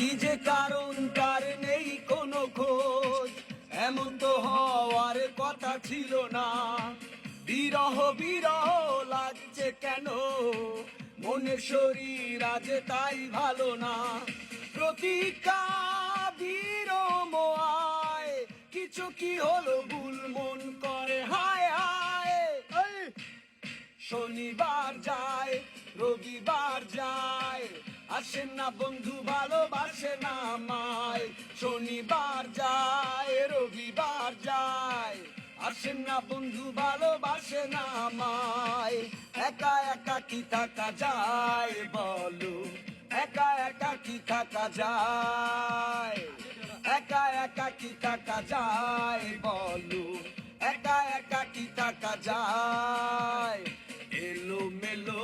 কি যে কারণ তার নেই কোনো খোঁজ, এমন তো হওয়ার কথা ছিল না। বিরহ বিরহ লাগছে কেন, মনের শরীর আজ তাই ভালো না। প্রতিকা বিরময়, কিছু কি হলো ভুল মন করে হায় হায়। শনিবার যায় রবিবার যায়, আসে না বন্ধু ভালোবাসে না আমায়। শনিবার যায় রবিবার যায়, আসে না বন্ধু ভালোবাসে না আমায়। একা একা কি থাকা যায় বলো, একা একা কি থাকা যায়, একা একা কি থাকা যায় বলো, একা একা কি থাকা যায়। এলো মেলো